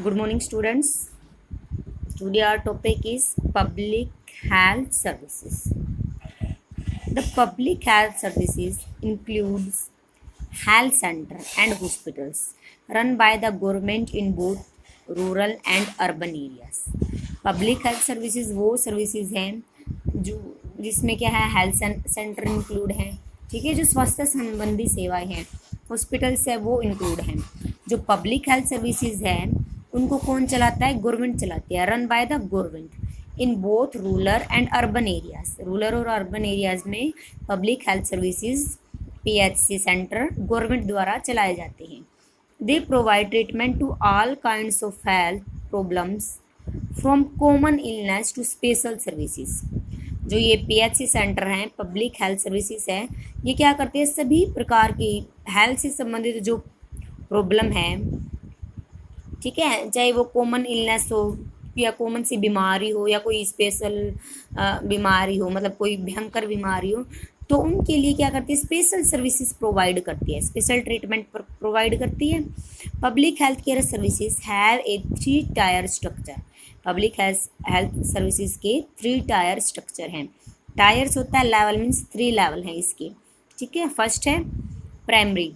Good morning, students. Today our topic is public health services. The public health services includes health center and hospitals run by the government in both rural and urban areas. Public health services वो services हैं जो जिसमें क्या है health centre include है, ठीक है, जो स्वास्थ्य संबंधी सेवाएं हैं, हॉस्पिटल्स है वो इंक्लूड हैं. जो पब्लिक हेल्थ सर्विसेज है उनको कौन चलाता है? गवर्नमेंट चलाती है. Run by the government in both rural and urban areas. Rural और अर्बन एरियाज में public health services PHC centre government द्वारा चलाए जाते हैं. They provide treatment to all kinds of health problems from common illness to special services. जो ये PHC centre हैं, public health services है, ये क्या करते हैं? सभी प्रकार की हेल्थ से संबंधित जो प्रॉब्लम है, ठीक है, चाहे वो कॉमन इलनेस हो या कॉमन सी बीमारी हो या कोई स्पेशल बीमारी हो, मतलब कोई भयंकर बीमारी हो, तो उनके लिए क्या करती है? स्पेशल सर्विसेज प्रोवाइड करती है, स्पेशल ट्रीटमेंट प्रोवाइड करती है. Public health care services have a 3 tyre structure. Public health services के 3 टायर स्ट्रक्चर हैं. टायर्स होता है, लेवल मीन्स 3 लेवल हैं इसके, ठीक है. फर्स्ट है primary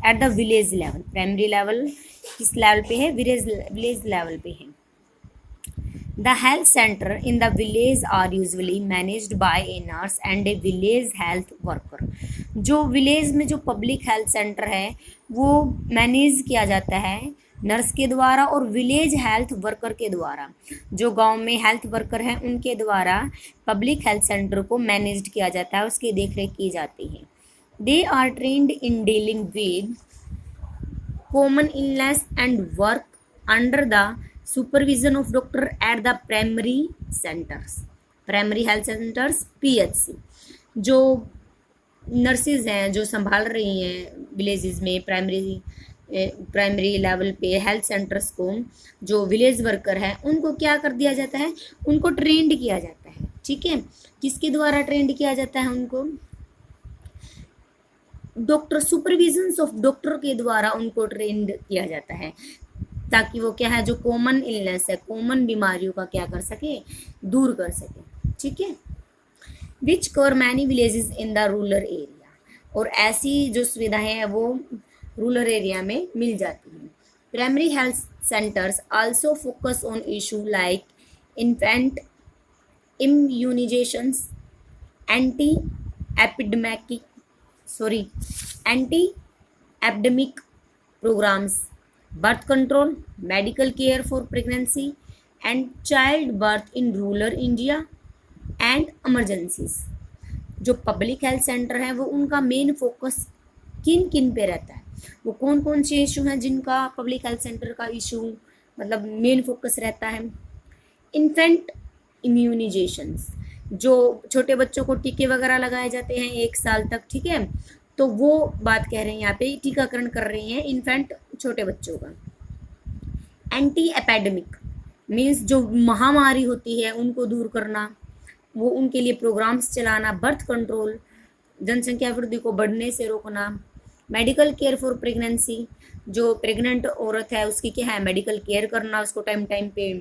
at the village level. Primary level किस लेवल पे है? विलेज लेवल पे है. The health center in the village are usually managed by a nurse and a village health worker. जो विलेज में जो पब्लिक हेल्थ सेंटर है वो मैनेज किया जाता है नर्स के द्वारा और विलेज हेल्थ वर्कर के द्वारा. जो गांव में हेल्थ वर्कर हैं उनके द्वारा पब्लिक हेल्थ सेंटर को मैनेज किया जाता है, उसकी देखरेख की जाती है. They are trained in dealing with common illness and work under the supervision of doctor at the primary centers, primary health centers PHC. जो नर्सेज हैं जो संभाल रही हैं विलेजेस में प्राइमरी लेवल पे हेल्थ सेंटर्स को, जो विलेज वर्कर है उनको क्या कर दिया जाता है? उनको ट्रेंड किया जाता है, ठीक है. किसके द्वारा ट्रेंड किया जाता है उनको? डॉक्टर, सुपरविजन ऑफ डॉक्टर के द्वारा उनको ट्रेंड किया जाता है, ताकि वो क्या है, जो कॉमन इलनेस है, कॉमन बीमारियों का क्या कर सके? दूर कर सके, ठीक है. Which cover many villages in the rural area. और ऐसी जो सुविधाएं हैं वो रूरल एरिया में मिल जाती हैं. Primary health centres also focus on issue like infant immunisations, anti epidemic programmes, birth control, medical care for pregnancy and child birth in rural India and emergencies. जो पब्लिक हेल्थ सेंटर है वो उनका main focus किन किन पे रहता है? वो कौन कौन से इशू हैं जिनका पब्लिक हेल्थ सेंटर का इशू मतलब मेन फोकस रहता है? इन्फेंट इम्यूनाइजेशंस, जो छोटे बच्चों को टीके वगैरह लगाए जाते हैं 1 साल तक, ठीक है, तो वो बात कह रहे हैं यहाँ पे, टीकाकरण कर रही हैं इन्फेंट छोटे बच्चों का. एंटी एपिडेमिक मीन्स जो महामारी होती है उनको दूर करना, वो उनके लिए प्रोग्राम्स चलाना. बर्थ कंट्रोल, जनसंख्या वृद्धि को बढ़ने से रोकना. मेडिकल केयर फॉर प्रेगनेंसी, जो प्रेग्नेंट औरत है उसकी क्या है? मेडिकल केयर करना, उसको टाइम टाइम पे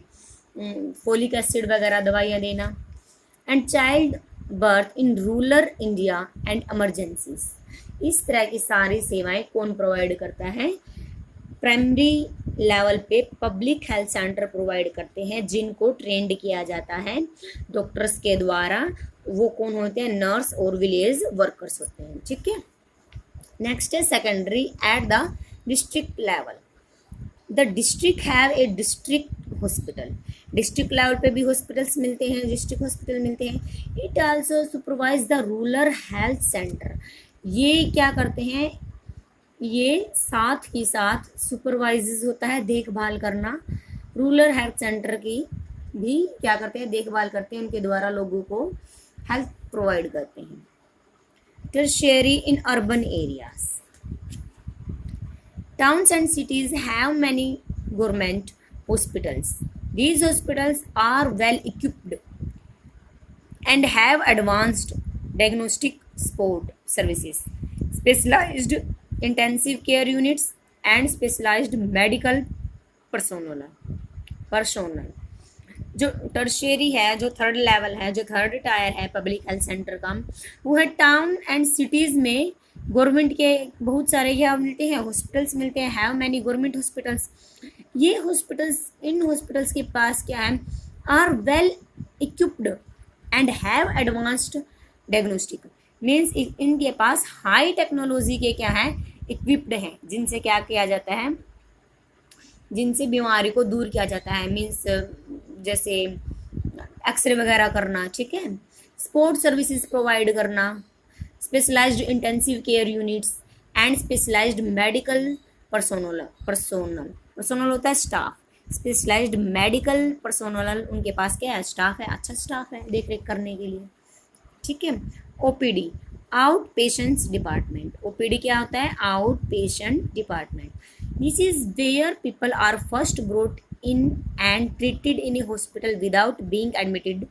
फोलिक एसिड वगैरह दवाइयाँ देना. And child birth in rural India and emergencies. इस तरह की सारी सेवाएं कौन प्रोवाइड करता है? प्राइमरी लेवल पे पब्लिक हेल्थ सेंटर प्रोवाइड करते हैं, जिनको ट्रेंड किया जाता है डॉक्टर्स के द्वारा. वो कौन होते हैं? नर्स और विलेज वर्कर्स होते हैं, ठीक है. नेक्स्ट है secondary at the district level. The district have a district hospital. District level पे भी हॉस्पिटल्स मिलते हैं, डिस्ट्रिक्ट हॉस्पिटल मिलते हैं. It also supervise the rural health centre. ये क्या करते हैं? ये साथ ही साथ सुपरवाइज होता है, देखभाल करना. रूरल हेल्थ सेंटर की भी क्या करते हैं? देखभाल करते हैं, उनके द्वारा लोगों को हेल्थ प्रोवाइड करते हैं. Tertiary in urban areas. Towns and cities have many government hospitals. These hospitals are well equipped and have advanced diagnostic support services, specialized intensive care units, and specialized medical personnel. जो tertiary है, जो third level है, जो third tier है public health centre का, वो है town and cities में गवर्नमेंट के बहुत सारे क्या मिलते हैं, हॉस्पिटल्स मिलते हैं, हैव मैनी गवर्नमेंट हॉस्पिटल्स। ये हॉस्पिटल्स, इन हॉस्पिटल्स के पास क्या है, are well equipped and have advanced diagnostic, means इनके पास हाई टेक्नोलॉजी के क्या है, इक्विप्ड हैं, जिनसे क्या किया जाता है, जिनसे बीमारी को दूर किया जाता है, मीन्स जैसे एक्सरे वगैरह करना, ठीक है, स्पोर्ट सर्विसेज प्रोवाइड करना, specialised intensive care units and specialised medical personnel होता है स्टाफ, स्पेशलाइज्ड मेडिकल पर्सोनल, उनके पास क्या है, स्टाफ है, अच्छा स्टाफ है देख रेख करने के लिए, ठीक है। OPD, out patients department, OPD क्या होता है, out patient department. This is where people are first brought in and treated in a hospital without being admitted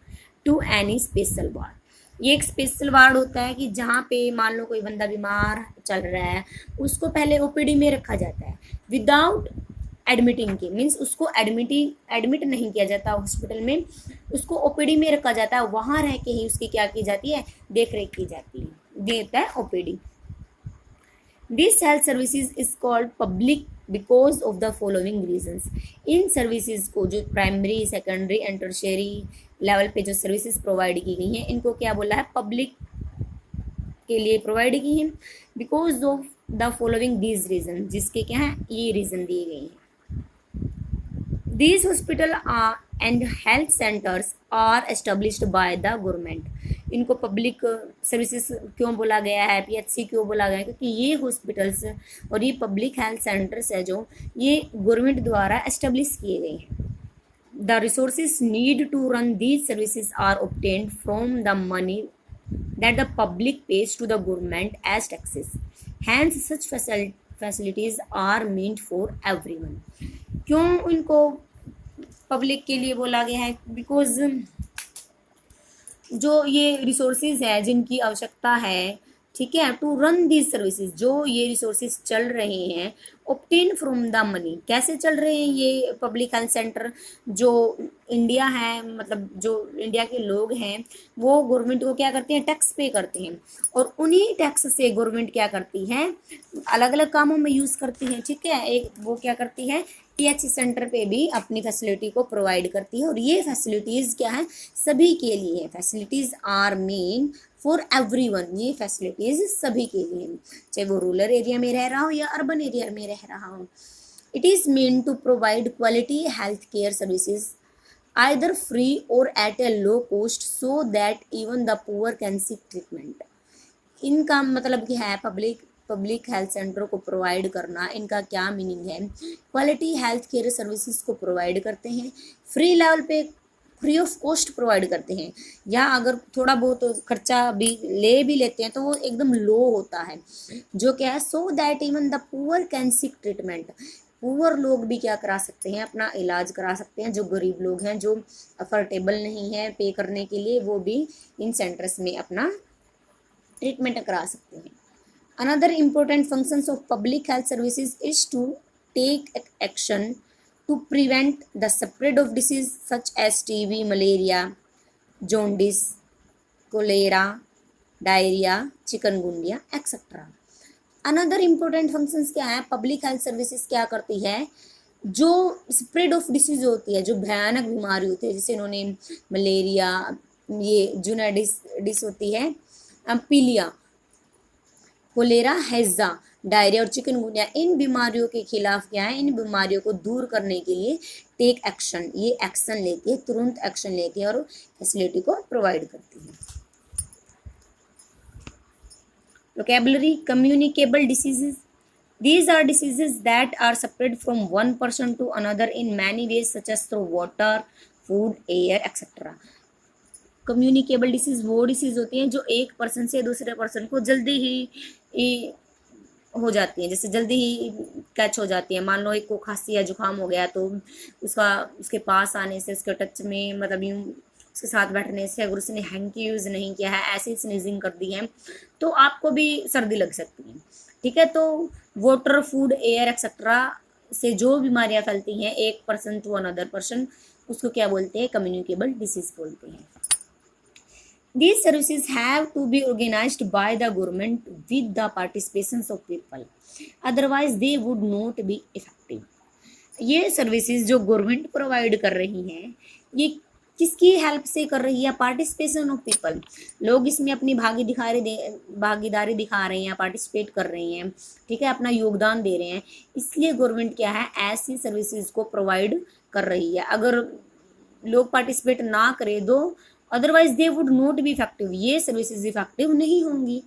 to any special ward. ये एक स्पेशल वार्ड होता है कि जहाँ पे मान लो कोई बंदा बीमार चल रहा है, उसको पहले ओपीडी में रखा जाता है विदाउट एडमिटिंग के, मीन्स उसको एडमिट नहीं किया जाता हॉस्पिटल में, उसको ओपीडी में रखा जाता है, वहाँ रह के ही उसकी क्या की जाती है, देख रेख की जाती है, देता है OPD. This health services is called public because of the following reasons. In services को, जो primary, secondary and tertiary level पे जो सर्विसेज प्रोवाइड की गई हैं, इनको क्या बोला है, पब्लिक के लिए प्रोवाइड की हैं, because of the following these reason, जिसके क्या है, ये रीजन दिए गए हैं। These hospital and health centers are established by the government. इनको पब्लिक सर्विसेज क्यों बोला गया है, पीएचसी क्यों बोला गया है, क्योंकि ये हॉस्पिटल्स और ये पब्लिक हेल्थ सेंटर्स है जो ये गवर्नमेंट द्वारा एस्टेब्लिश किए गए हैं। The resources need to run these services are obtained from the money that the public pays to the government as taxes. Hence, such facilities are meant for everyone. क्यों इनको public के लिए बोला गया है, बिकॉज जो ये रिसोर्सेज है जिनकी आवश्यकता है, ठीक है, टू रन दीज सर्विसेज, जो ये रिसोर्सेज चल रहे हैं, ऑब्टेन फ्रॉम द मनी, कैसे चल रहे हैं ये पब्लिक हेल्थ सेंटर, जो इंडिया है, मतलब जो इंडिया के लोग हैं वो गवर्नमेंट को क्या करते हैं, टैक्स पे करते हैं, और उन्हीं टैक्स से गवर्नमेंट क्या करती है, अलग अलग कामों में यूज़ करती है, ठीक है। एक वो क्या करती है, टीएचसी सेंटर पे भी अपनी फैसिलिटी को प्रोवाइड करती है, और ये फैसिलिटीज़ क्या है, सभी के लिए है, facilities are mean for everyone, ये फैसिलिटीज़ सभी के लिए, चाहे वो रूरल एरिया में रह रहा हो या अर्बन एरिया में रह रहा हो। It is meant to provide quality health care services either free or at a low cost so that even the poor can seek treatment. इनका मतलब क्या है, पब्लिक हेल्थ सेंटर को प्रोवाइड करना, इनका क्या मीनिंग है, क्वालिटी हेल्थ केयर सर्विसेज को प्रोवाइड करते हैं, फ्री लेवल पे, फ्री ऑफ कॉस्ट प्रोवाइड करते हैं, या अगर थोड़ा बहुत खर्चा भी लेते हैं तो वो एकदम लो होता है, जो क्या है, सो that even the poor can seek treatment, poor लोग भी क्या करा सकते हैं, अपना इलाज करा सकते हैं, जो गरीब लोग हैं, जो अफोर्डेबल नहीं है पे करने के लिए, वो भी इन सेंटर्स में अपना ट्रीटमेंट करा सकते हैं। Another important functions of public health services is to take action to prevent the spread of disease such as TB, malaria, jaundice, cholera, diarrhea, chikungunya, etc. Another important functions क्या है, public health services क्या करती है, जो spread of disease होती है, जो भयानक बीमारी होती है, जैसे इन्होंने मलेरिया, ये जूनाडिस होती है, पीलिया, कोलेरा, हैजा, डायरिया और चिकनगुनिया, इन बीमारियों के खिलाफ क्या है, इन बीमारियों को दूर करने के लिए टेक एक्शन, ये एक्शन लेती है, तुरंत एक्शन लेती है और फैसिलिटी को प्रोवाइड करती है। Vocabulary, communicable diseases, these are diseases that are spread from one person to another in many ways such as through water, food, air, etc. Communicable disease वो डिसीज होती हैं जो एक पर्सन से दूसरे पर्सन को जल्दी ही हो जाती हैं, जैसे जल्दी ही कैच हो जाती है। मान लो एक को खांसी या जुकाम हो गया तो उसके पास आने से, उसके टच में, मतलब यूँ उसके साथ बैठने से, अगर उसने हैंकी यूज़ नहीं किया है, ऐसे स्नीजिंग कर दी है तो आपको भी सर्दी लग सकती है, ठीक है। तो वाटर, फूड, एयर एक्सेट्रा, से जो बीमारियां फैलती हैं एक पर्सन टू अनदर पर्सन, उसको क्या बोलते हैं? कम्युनिकेबल डिसीज बोलते हैं। These services have to be organized by the government with the participation of people, otherwise they would not be effective. ये सर्विसेज जो गवर्नमेंट प्रोवाइड कर रही हैं, ये किसकी हेल्प से कर रही है? Participation of people. लोग इसमें अपनी भागीदारी दिखा रहे हैं, पार्टिसिपेट कर रहे हैं, ठीक है, अपना योगदान दे रहे हैं, इसलिए गवर्नमेंट क्या है, ऐसी सर्विसेज को प्रोवाइड कर रही है। अगर लोग पार्टिसिपेट ना करें दो, otherwise they would not be effective, ये सर्विसेज इफेक्टिव नहीं होंगी।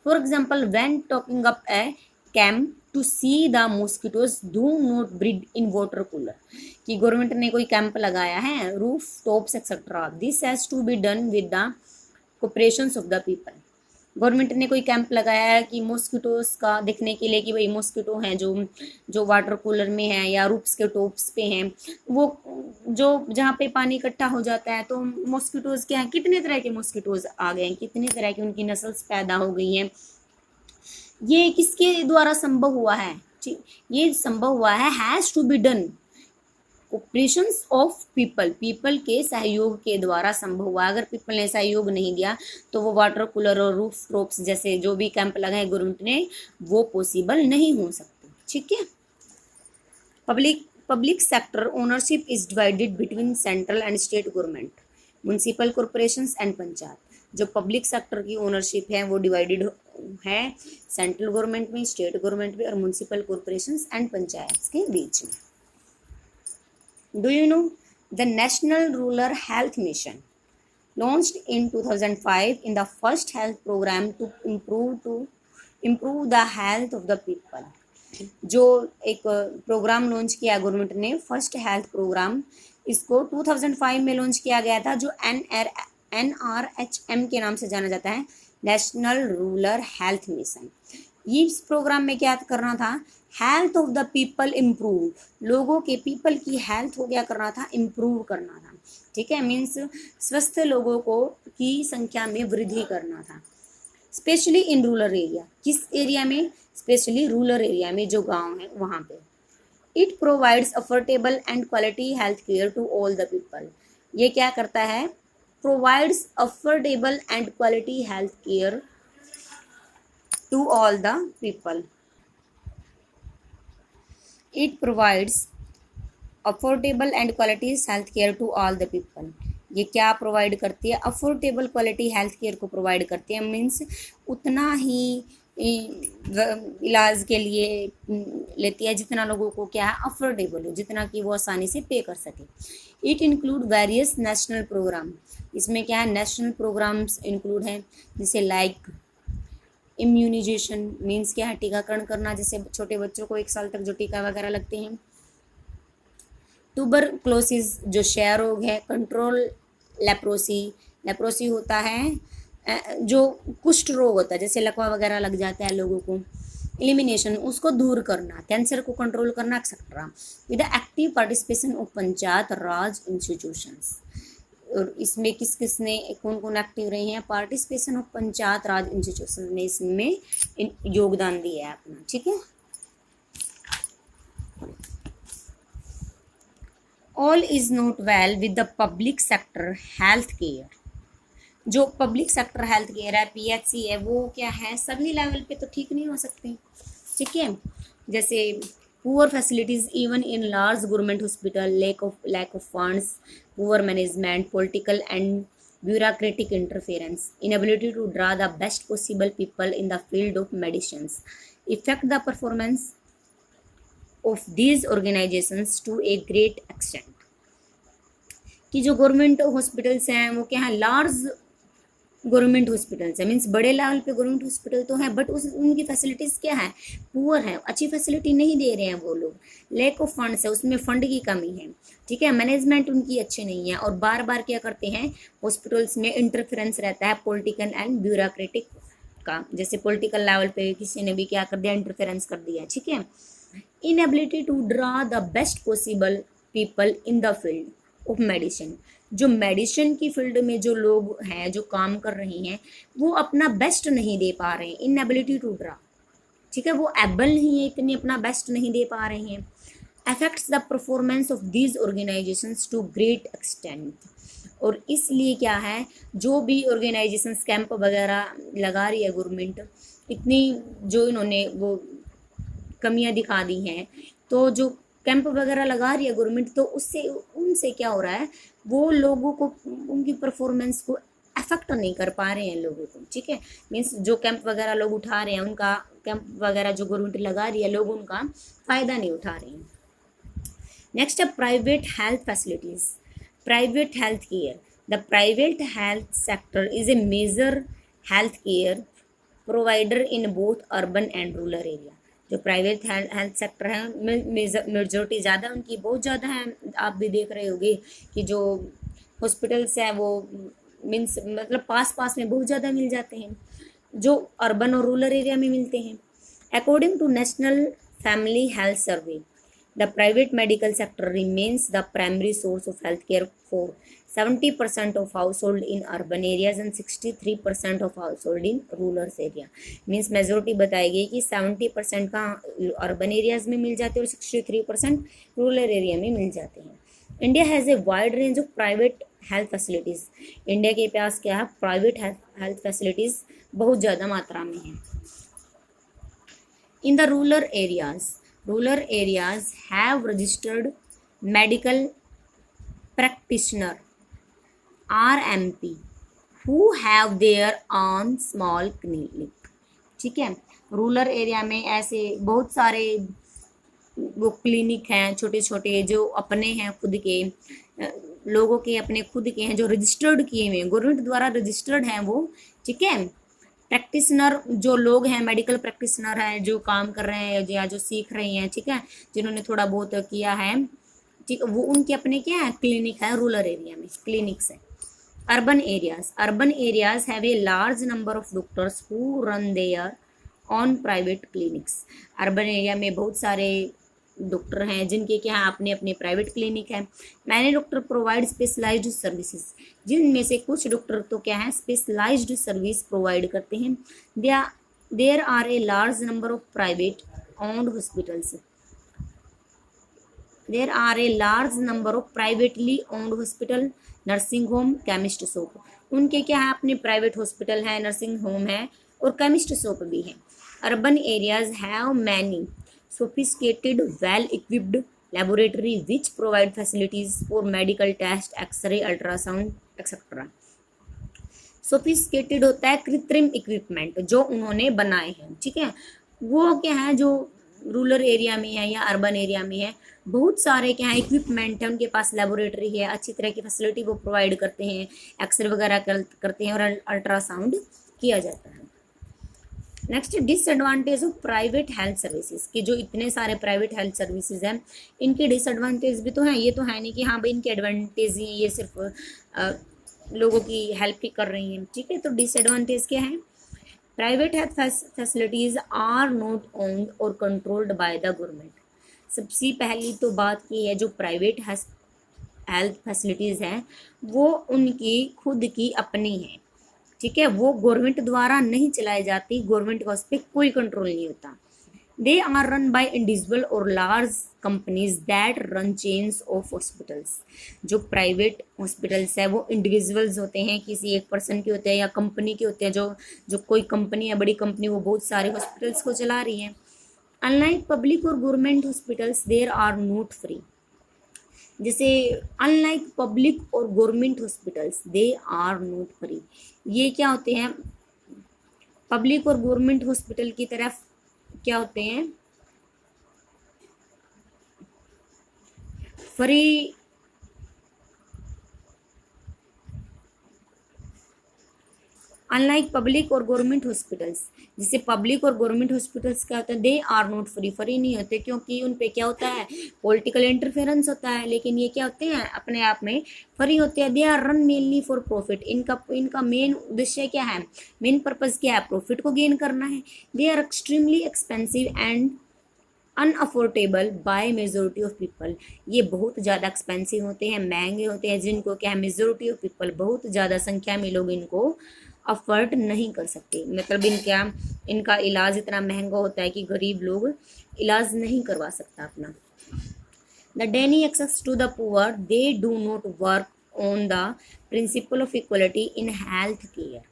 For example, when talking up a camp to see the mosquitoes do not breed in water cooler, कि गवर्नमेंट ने कोई कैंप लगाया है, rooftops etcetera, this has to be done with the cooperation of the people. Government ने कोई camp लगाया है कि मॉस्किटोज का देखने के लिए कि भाई मॉस्किटो हैं जो वाटर कूलर में हैं या रूफ्स के टॉप्स पे हैं, वो जो जहाँ पे पानी इकट्ठा हो जाता है तो मॉस्किटोज क्या हैं, कितने तरह के मॉस्किटोज आ गए हैं, कितने तरह की उनकी नस्ल्स पैदा हो गई हैं। ये किसके द्वारा संभव हुआ है? ये संभव हुआ है has to be done, cooperation of people के सहयोग के द्वारा संभव हुआ। अगर पीपल ने सहयोग नहीं दिया तो वो वाटर कूलर और रूफ टॉप्स जैसे जो भी कैंप लगाए गवर्नमेंट ने, वो पॉसिबल नहीं हो सकते। ठीक है। Public sector ownership is divided between central and state government, municipal corporations and panchayat. जो पब्लिक सेक्टर की ओनरशिप है वो डिवाइडेड है सेंट्रल गवर्नमेंट में, स्टेट गवर्नमेंट में और म्युनिसिपल कॉरपोरेशंस एंड पंचायत के बीच में। Do you know the National Rural Health Mission launched in 2005 in the first health program to improve the health of the people। जो एक प्रोग्राम लॉन्च किया government ने, first health programme, इसको 2005 में launch किया गया था, जो NRHM के नाम से जाना जाता है, नेशनल रूरल हेल्थ मिशन। ये इस प्रोग्राम में क्या करना था? Health of the people improve, लोगों के पीपल की हेल्थ हो गया करना था, इम्प्रूव करना था। ठीक है, मीन्स स्वस्थ लोगों को की संख्या में वृद्धि करना था, स्पेशली इन रूरल एरिया। किस एरिया में? स्पेशली रूरल एरिया में, जो गांव है वहाँ पे। It provides affordable and quality health care to all the people. ये क्या करता है? Provides affordable and quality health care to all the people. It provides affordable and quality health care to all the people। ये क्या provide करती है? Affordable quality health care को provide करती है, मीन्स उतना ही इलाज के लिए लेती है जितना लोगों को क्या है, अफोर्डेबल हो, जितना कि वो आसानी से पे कर सके। It include various national programme. इसमें क्या है? नेशनल प्रोग्राम्स इंक्लूड हैं, जैसे लाइक इम्यूनाइजेशन, मीन्स क्या है? टीकाकरण करना, जैसे छोटे बच्चों को 1 साल तक जो टीका वगैरह लगते हैं। ट्यूबरक्लोसिस, जो क्षय रोग है। कंट्रोल लेप्रोसी होता है जो कुष्ठ रोग होता है, जैसे लकवा वगैरह लग जाता है लोगों को। एलिमिनेशन, उसको दूर करना। कैंसर को कंट्रोल करना, etcetera, with the active participation of panchayat Raj institutions. और इसमें किसने कौन एक्टिव रहे हैं? Participation of panchayat Raj institution ने इसमें योगदान दिया है अपना। ठीक है। All is not well with the public sector health care. जो पब्लिक सेक्टर हेल्थ केयर है, PHC है, वो क्या है? सभी लेवल पे तो ठीक नहीं हो सकते। ठीक है, जैसे poor facilities even in large government hospital, lack of funds, poor management, political and bureaucratic interference, inability to draw the best possible people in the field of medicines affect the performance of these organizations to a great extent। कि जो government hospitals हैं वो क्या है? Large government hospitals है, means बड़े level पे government hospital तो है, बट उनकी फैसिलिटीज़ क्या है? पुअर है, अच्छी फैसिलिटी नहीं दे रहे हैं वो लोग। लैक ऑफ फंड्स है, उसमें फंड की कमी है। ठीक है, मैनेजमेंट उनकी अच्छी नहीं है, और बार बार क्या करते हैं? हॉस्पिटल्स में इंटरफेरेंस रहता है पॉलिटिकल एंड ब्यूरोक्रेटिक का, जैसे पॉलिटिकल लेवल पे किसी ने भी क्या कर दिया? इंटरफेरेंस कर दिया। ठीक है। Inability to draw the best possible people in the field of medicine. जो मेडिसिन की फील्ड में जो लोग हैं, जो काम कर रहे हैं, वो अपना बेस्ट नहीं दे पा रहे हैं। इनएबिलिटी टू ड्रा, ठीक है, वो एबल नहीं है, इतनी अपना बेस्ट नहीं दे पा रहे हैं। Affects the performance of these organisations to great extent. और इसलिए क्या है, जो भी ऑर्गेनाइजेशंस कैंप वगैरह लगा रही है गवर्नमेंट, इतनी जो इन्होंने वो कमियां दिखा दी हैं, तो जो कैंप वगैरह लगा रही है गवर्नमेंट, तो उससे उनसे क्या हो रहा है, वो लोगों को उनकी परफॉर्मेंस को अफेक्ट नहीं कर पा रहे हैं लोगों को। ठीक है, मीन्स जो कैंप वगैरह लोग उठा रहे हैं, उनका कैंप वगैरह जो गवर्नमेंट लगा रही है, लोग उनका फ़ायदा नहीं उठा रहे हैं। नेक्स्ट है private health facilities, private health care. The private health sector is a major health care provider in both urban and rural area. जो प्राइवेट हेल्थ सेक्टर है, मेजोरिटी ज़्यादा उनकी बहुत ज़्यादा है। आप भी देख रहे होंगे कि जो हॉस्पिटल्स हैं वो मीन्स मतलब पास पास में बहुत ज़्यादा मिल जाते हैं, जो अर्बन और रूरल एरिया में मिलते हैं। According to national family health survey, the private medical sector remains the primary source of health care for 70% of household in urban areas and 63% of household in rural area। Means majority बताएगी कि 70% का urban areas में मिल जाते हैं और 63% rural area में मिल जाते हैं। India has a wide range of private health facilities. India के पास क्या है, प्राइवेट हेल्थ फैसिलिटीज़ बहुत ज़्यादा मात्रा में है। इन the rural areas have registered medical practitioner RMP who have their own small clinic। ठीक है, रूरल एरिया में ऐसे बहुत सारे वो क्लिनिक हैं छोटे छोटे, जो अपने हैं खुद के, लोगों के अपने खुद के हैं, जो रजिस्टर्ड किए हुए हैं, गवर्नमेंट द्वारा रजिस्टर्ड हैं वो। ठीक है, प्रैक्टिशनर जो लोग हैं, मेडिकल प्रैक्टिशनर हैं, जो काम कर रहे हैं या जो सीख रही हैं, ठीक है, जिन्होंने थोड़ा बहुत किया है, ठीक, वो उनके अपने क्या है, क्लिनिक है रूरल एरिया में, क्लिनिक्स है। Urban areas have a large number of doctors who run their own private clinics. Urban area में बहुत सारे डॉक्टर हैं जिनके क्या है अपने अपने प्राइवेट क्लिनिक है। Many doctor provide specialised services, जिनमें से कुछ डॉक्टर तो क्या है स्पेशलाइज्ड सर्विस प्रोवाइड करते हैं। There are a large number of private owned hospitals. There are a large number of privately owned hospital, nursing home, chemist shop। उनके क्या है अपने प्राइवेट हॉस्पिटल है, नर्सिंग होम है और केमिस्ट शॉप भी है। Urban areas have many sophisticated well equipped laboratory which provide facilities for medical test, x ray, ultrasound etcetera. Sophisticated होता है कृत्रिम इक्विपमेंट जो उन्होंने बनाए हैं। ठीक है, वो क्या है जो रूरल एरिया में है या अर्बन एरिया में है, बहुत सारे क्या है इक्विपमेंट है, उनके पास लेबोरेटरी है, अच्छी तरह की फैसिलिटी वो प्रोवाइड करते हैं, एक्सरे वगैरह करते हैं और अल्ट्रासाउंड किया जाता है। Next, disadvantage of private health services, कि जो इतने सारे प्राइवेट हेल्थ सर्विसेज हैं इनके डिसएडवांटेज भी तो हैं। ये तो है नहीं कि हाँ भाई इनके एडवांटेज ही ये सिर्फ लोगों की हेल्प ही कर रही हैं। ठीक है, तो डिसएडवांटेज क्या है, private health facilities are not owned और कंट्रोल्ड बाय द गवर्नमेंट। सबसे पहली तो बात की है, जो प्राइवेट हेल्थ फैसिलिटीज़ हैं वो उनकी खुद की अपनी हैं। ठीक है, वो गवर्नमेंट द्वारा नहीं चलाई जाती, गवर्नमेंट का उस पर कोई कंट्रोल नहीं होता। They are run by individual or large companies that run chains of hospitals. जो प्राइवेट हॉस्पिटल्स है वो इंडिविजुअल्स होते हैं, किसी एक पर्सन के होते हैं या कंपनी के होते हैं, जो कोई कंपनी है, बड़ी कंपनी, वो बहुत सारे हॉस्पिटल्स को चला रही है। अनलाइक पब्लिक और government hospitals there are not free. जैसे अनलाइक पब्लिक और government hospitals they are not free, ये क्या होते हैं, पब्लिक और गवर्नमेंट हॉस्पिटल की तरफ क्या होते हैं, फ्री अनलाइक पब्लिक और गवर्नमेंट हॉस्पिटल्स। जैसे पब्लिक और गवर्नमेंट हॉस्पिटल्स क्या होता है, दे आर नॉट फ्री नहीं होते, क्योंकि उन पे क्या होता है पॉलिटिकल इंटरफेरेंस होता है। लेकिन ये क्या होते हैं अपने आप में फ्री होते हैं। They are run mainly for profit, इनका मेन उद्देश्य क्या है, मेन पर्पज़ क्या है, प्रॉफिट को गेन करना है। They are extremely expensive and unaffordable by majority of people. ये बहुत ज़्यादा एक्सपेंसिव होते हैं, महंगे होते हैं, जिनको क्या है मेजोरिटी ऑफ पीपल, बहुत ज़्यादा संख्या में लोग इनको अफोर्ड नहीं कर सकते। मतलब इनका इलाज इतना महंगा होता है कि गरीब लोग इलाज नहीं करवा सकता अपना। The Danny access to the poor, they do not work on the principle of equality in health care.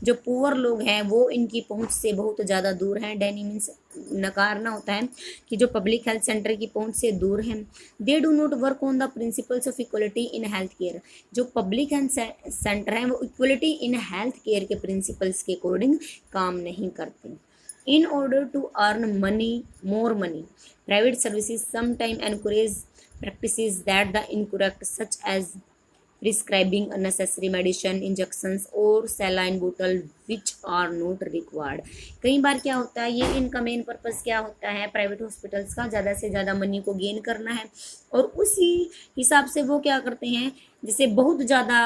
जो पुअर लोग हैं वो इनकी पहुंच से बहुत ज़्यादा दूर हैं। डेनी मीन्स नकारना होता है कि जो पब्लिक हेल्थ सेंटर की पहुंच से दूर हैं। They do not work on the principles of equality in health care. जो पब्लिक हेल्थ सेंटर हैं वो इक्वलिटी इन हेल्थ केयर के प्रिंसिपल्स के अकॉर्डिंग काम नहीं करते। In order to earn more money, private services sometimes encourage practices that are incorrect, such as prescribing unnecessary medicine, injections or saline bottle which are not required. कई बार क्या होता है, ये इनका मेन पर्पस क्या होता है प्राइवेट हॉस्पिटल्स का, ज़्यादा से ज़्यादा मनी को गेन करना है और उसी हिसाब से वो क्या करते हैं, जैसे बहुत ज़्यादा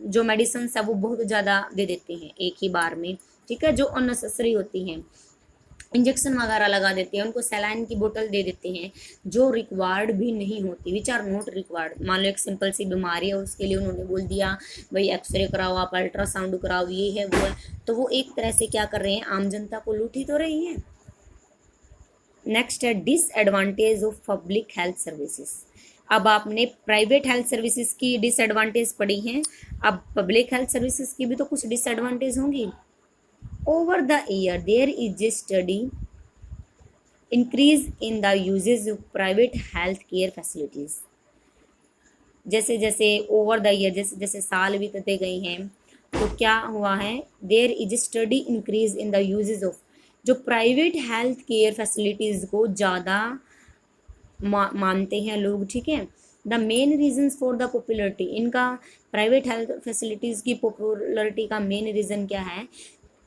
जो मेडिसिन है वो बहुत ज़्यादा दे देते हैं एक ही बार में, ठीक है, जो अननेसेसरी होती हैं, इंजेक्शन वगैरह लगा देते हैं, उनको सैलाइन की बोतल दे देते हैं जो रिक्वायर्ड भी नहीं होती, विच आर नॉट रिक्वायर्ड। मान लो एक सिंपल सी बीमारी है, उसके लिए उन्होंने बोल दिया भाई एक्सरे कराओ, आप अल्ट्रासाउंड कराओ, ये है वो है, तो वो एक तरह से क्या कर रहे हैं, आम जनता को लूट ही तो रही है। नेक्स्ट है disadvantage of public health services. अब आपने प्राइवेट हेल्थ सर्विसेज की डिसएडवांटेज पढ़ी हैं, अब पब्लिक हेल्थ सर्विसेज की भी तो कुछ डिसएडवांटेज होंगी। Over the year, there is a steady increase in the usage of private health care facilities. जैसे जैसे ओवर द ईयर, जैसे जैसे साल बीतते गए हैं तो क्या हुआ है, there is steady increase in the usages of, जो प्राइवेट हेल्थ केयर फैसिलिटीज़ को ज़्यादा मानते हैं लोग, ठीक है। The main reasons for the popularity, इनका प्राइवेट हेल्थ फैसिलिटीज़ की पॉपुलरिटी का मेन रीज़न क्या है,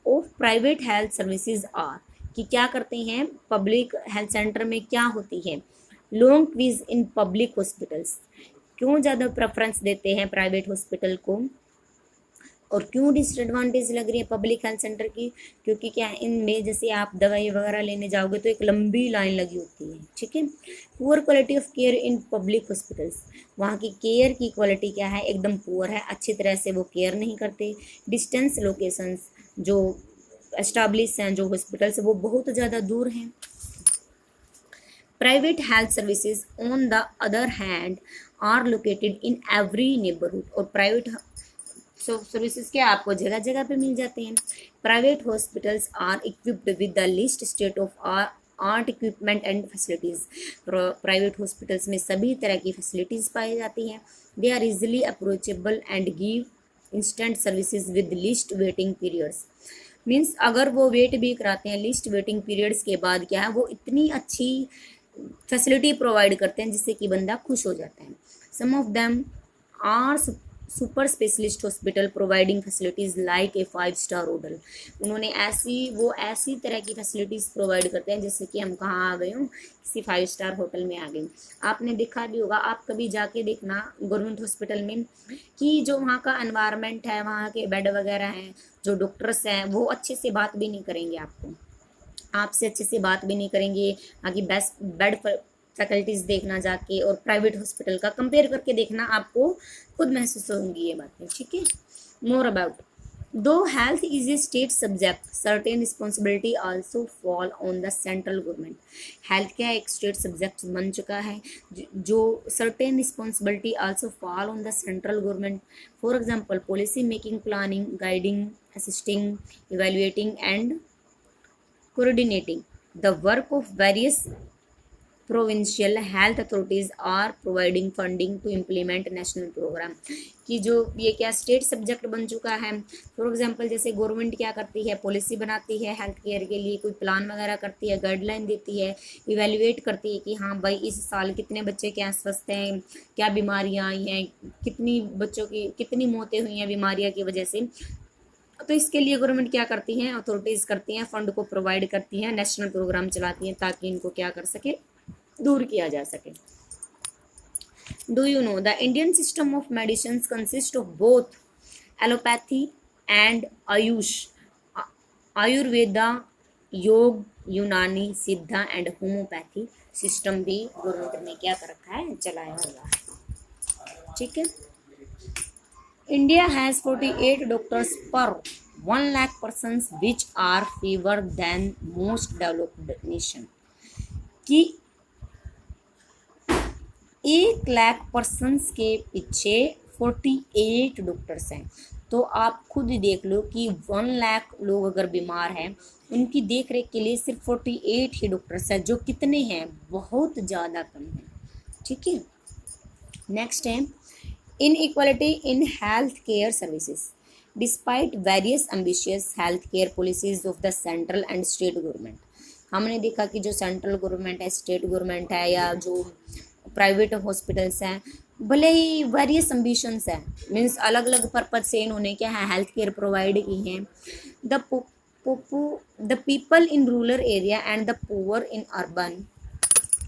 of private health services are, कि क्या करते हैं पब्लिक हेल्थ सेंटर में क्या होती है, long quiz in public hospitals, क्यों ज़्यादा प्रेफरेंस देते हैं प्राइवेट हॉस्पिटल को, और क्यों डिसएडवांटेज लग रही है पब्लिक हेल्थ सेंटर की, क्योंकि क्या इनमें जैसे आप दवाई वगैरह लेने जाओगे तो एक लंबी लाइन लगी होती है, ठीक है। Poor quality of care in public hospitals, वहाँ की केयर की क्वालिटी क्या है, एकदम पुअर है, अच्छी तरह से वो केयर नहीं करते। डिस्टेंस लोकेशंस, जो एस्टाब्लिश हैं जो हॉस्पिटल्स वो बहुत ज़्यादा दूर हैं। Private health services on the other hand are located in every neighbourhood, और प्राइवेट सर्विसेज क्या आपको जगह जगह पे मिल जाते हैं। Private hospitals are equipped with the latest state of art equipment and facilities, private hospitals में सभी तरह की फैसिलिटीज़ पाई जाती हैं। They are easily approachable and give instant services with least waiting periods, means अगर वो वेट भी कराते हैं लिस्ट वेटिंग पीरियड्स के बाद क्या है, वो इतनी अच्छी फैसिलिटी प्रोवाइड करते हैं जिससे कि बंदा खुश हो जाता है। Some of them are super specialist hospital providing facilities like a 5 star hotel, उन्होंने ऐसी तरह की फैसिलिटीज़ प्रोवाइड करते हैं जैसे कि हम कहाँ आ गए हूँ, किसी 5 स्टार होटल में आ गए। आपने देखा भी होगा, आप कभी जाके देखना गवर्नमेंट हॉस्पिटल में कि जो वहाँ का एनवायरनमेंट है, वहाँ के बेड वगैरह हैं, जो डॉक्टर्स हैं वो अच्छे से बात भी नहीं करेंगे आपसे अच्छे से बात भी नहीं करेंगे। बाकी बेस्ट बेड फैकल्टीज़ देखना जाके और प्राइवेट हॉस्पिटल का कंपेयर करके देखना, आपको खुद महसूस होंगी ये बातें, ठीक है। मोर अबाउट, दो health is a state subject, certain responsibility also fall on the central government. Health क्या एक स्टेट सब्जेक्ट बन चुका है, जो certain responsibility also fall on the central government. For example policy making, planning, guiding, assisting, evaluating and coordinating the work of various provincial health authorities are providing funding to implement national program, कि जो ये क्या state subject बन चुका है। For example जैसे government क्या करती है, पॉलिसी बनाती है हेल्थ केयर के लिए, कोई प्लान वगैरह करती है, गाइडलाइन देती है, इवेल्युएट करती है कि हाँ भाई इस साल कितने बच्चे क्या स्वस्थ हैं, क्या बीमारियाँ आई हैं, कितनी बच्चों की कितनी मौतें हुई हैं बीमारियों की वजह से। तो इसके लिए गवर्नमेंट क्या करती हैं, अथॉरिटीज़ करती हैं, फंड को प्रोवाइड करती हैं, नेशनल प्रोग्राम चलाती हैं ताकि इनको क्या कर सके, दूर किया जा सके। Do you know the Indian system of medicine consist of both allopathy and Ayush, Ayurveda, योग, यूनानी, सिद्धा एंड होम्योपैथी सिस्टम भी गवर्नमेंट ने क्या कर रखा है, चलाया हुआ है, ठीक है। India has 48 doctors per 1 lakh persons, which are fewer than most developed nation. कि 1 लाख पर्सनस के पीछे 48 डॉक्टर्स हैं। तो आप खुद ही देख लो कि 1 लाख लोग अगर बीमार हैं, उनकी देख रेख के लिए सिर्फ 48 ही डॉक्टर्स हैं, जो कितने हैं, बहुत ज़्यादा कम है। ठीक है, नेक्स्ट है inequality in health care services despite various ambitious health care policies of the central and state government. हमने देखा कि जो सेंट्रल गवर्नमेंट है, स्टेट गवर्नमेंट है, या जो प्राइवेट हॉस्पिटल्स हैं, भले ही वेरियस एम्बिशंस हैं, मीन्स अलग अलग पर्पज से इन्होंने क्या है हेल्थ केयर प्रोवाइड की हैं। The people in rural area and the poor in urban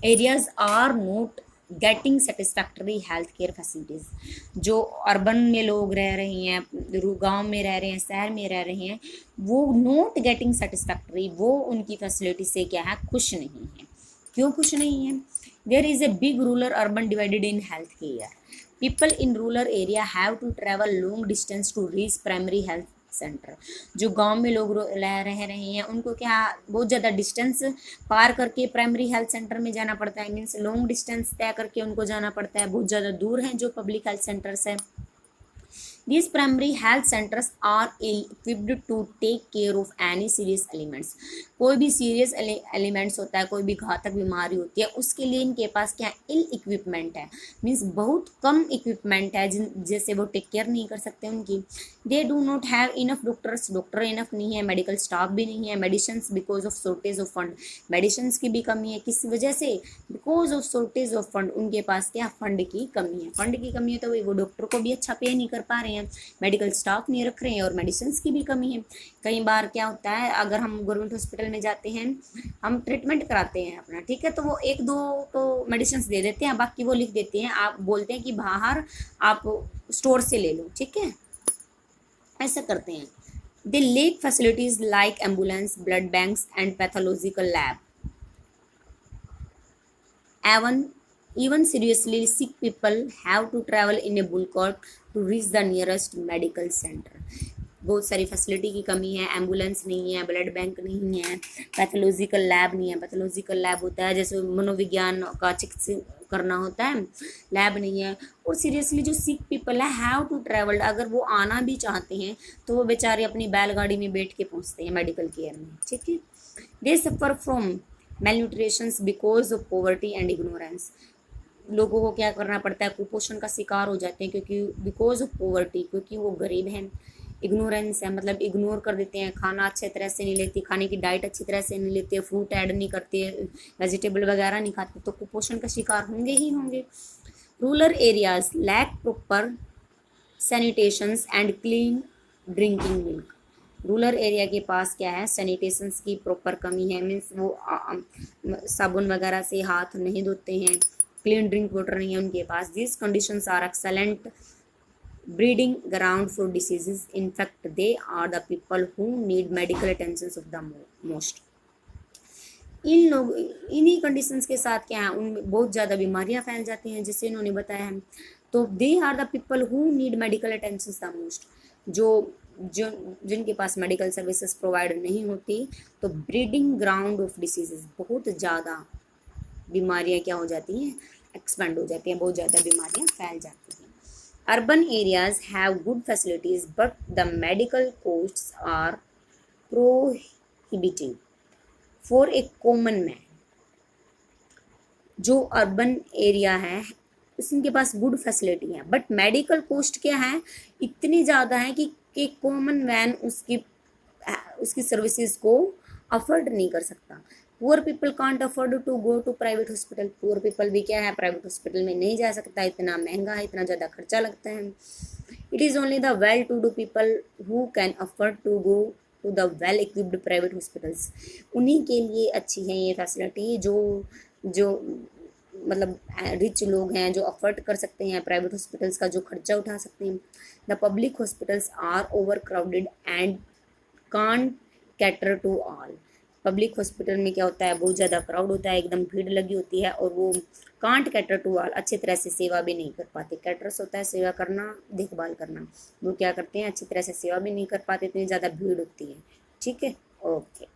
areas are not getting satisfactory health care facilities. जो अर्बन में लोग रह रहे हैं, गांव में रह रहे हैं, शहर में रह रहे हैं, वो नोट गेटिंग सेटिस्फैक्टरी, वो उनकी फैसिलिटी से क्या है, खुश नहीं है। क्यों खुश नहीं है? There is a big rural urban divided in health care. People in rural area have to travel long distance to reach primary health centre. जो गांव में लोग रह रहे हैं, उनको क्या बहुत ज़्यादा डिस्टेंस पार करके प्राइमरी हेल्थ सेंटर में जाना पड़ता है, मीन्स लॉन्ग डिस्टेंस तय करके उनको जाना पड़ता है, बहुत ज़्यादा दूर हैं जो पब्लिक हेल्थ सेंटर्स है। These primary health centers are ill-equipped to take care of any serious elements। कोई भी सीरियस एलिमेंट्स होता है, कोई भी घातक बीमारी होती है, उसके लिए इनके पास क्या इल इक्विपमेंट है, मीन्स बहुत कम इक्विपमेंट है जैसे वो टेक केयर नहीं कर सकते उनकी। They do not have enough doctors, doctor enough नहीं है, मेडिकल स्टाफ भी नहीं है। Medicine because of shortage of fund, medicine की भी कमी है। किस वजह से? Because of shortage of fund, उनके पास क्या फंड की कमी है। फंड की कमी है तो वो डॉक्टर को भी अच्छा पे नहीं कर पा रहे हैं, मेडिकल स्टाफ नहीं रख रहे हैं, और मेडिसिन की भी कमी है। कई बार क्या होता है, अगर हम गवर्नमेंट हॉस्पिटल में जाते हैं, हम ट्रीटमेंट कराते हैं अपना, ठीक है, तो वो 1-2 तो मेडिसिन दे देते हैं, बाकी वो लिख देते हैं, आप बोलते हैं कि बाहर आप स्टोर से ले लो, ठीक है, ऐसा करते हैं। They lack facilities like ambulance, blood banks and pathological lab. Even seriously sick people have to travel in a bull cart to reach the nearest medical center। बहुत सारी फैसिलिटी की कमी है, एम्बुलेंस नहीं है, ब्लड बैंक नहीं है, pathological lab नहीं है। पैथोलॉजिकल लैब होता है जैसे मनोविज्ञान का चिकित्सा करना होता है, लैब नहीं है। और सीरियसली जो सिक पीपल है हैव टू ट्रैवल, अगर वो आना भी चाहते हैं तो वो बेचारे अपनी बैलगाड़ी में बैठ के पहुँचते हैं मेडिकल केयर में, ठीक है। They suffer from malnutrition because of poverty and ignorance. लोगों को क्या करना पड़ता है, कुपोषण का शिकार हो जाते हैं, क्योंकि बिकॉज ऑफ पॉवर्टी, क्योंकि वो गरीब हैं। इग्नोरेंस है मतलब इग्नोर कर देते हैं, खाना अच्छे तरह से नहीं लेते, खाने की डाइट अच्छी तरह से नहीं लेते, फ्रूट ऐड नहीं करते, वेजिटेबल वगैरह नहीं खाते, तो कुपोषण का शिकार होंगे ही होंगे। Rural areas lack proper sanitations and clean drinking milk. Rural area के पास क्या है, सैनिटेशंस की प्रॉपर कमी है, मीन्स वो साबुन वगैरह से हाथ नहीं धोते हैं, क्लीन ड्रिंक वाटर नहीं है उनके पास। This conditions are excellent breeding ground for diseases. In fact they are the people who need medical attention of the most. इन लोग इन्हीं कंडीशंस के साथ क्या है, उनमें बहुत ज़्यादा बीमारियां फैल जाती हैं, जिससे इन्होंने बताया है। तो they are the people who need medical attention the most. जो जिनके पास मेडिकल सर्विसेज प्रोवाइड नहीं होती, तो ब्रीडिंग ग्राउंड ऑफ डिसीजेज, बहुत ज़्यादा बीमारियां क्या हो जाती हैं, एक्सपेंड हो जाती हैं, बहुत ज़्यादा बीमारियां फैल जाती हैं। Urban areas have good facilities but the medical costs are prohibitive for a common man. जो अर्बन एरिया है उनके पास गुड फैसिलिटी है, बट मेडिकल कॉस्ट क्या है, इतनी ज़्यादा है कि कॉमन मैन उसकी सर्विसेज को अफोर्ड नहीं कर सकता। Poor people can't afford to go to private hospital. Poor people भी क्या है, प्राइवेट हॉस्पिटल में नहीं जा सकता, इतना महंगा है, इतना ज़्यादा खर्चा लगता है। It is only the well to do people who can afford to go to the well equipped private hospitals. उन्हीं के लिए अच्छी है ये फैसिलिटी, जो मतलब रिच लोग हैं, जो अफोर्ड कर सकते हैं प्राइवेट हॉस्पिटल्स का जो खर्चा उठा सकते हैं। The public hospitals are over crowded and can't cater to all. Public hospital में क्या होता है, बहुत ज़्यादा क्राउड होता है, एकदम भीड़ लगी होती है, और वो कांट कैटर टू ऑल, अच्छी तरह से सेवा भी नहीं कर पाते। कैटर्स होता है सेवा करना, देखभाल करना, वो क्या करते हैं, अच्छी तरह से सेवा भी नहीं कर पाते, इतनी ज़्यादा भीड़ होती है, ठीक है, ओके।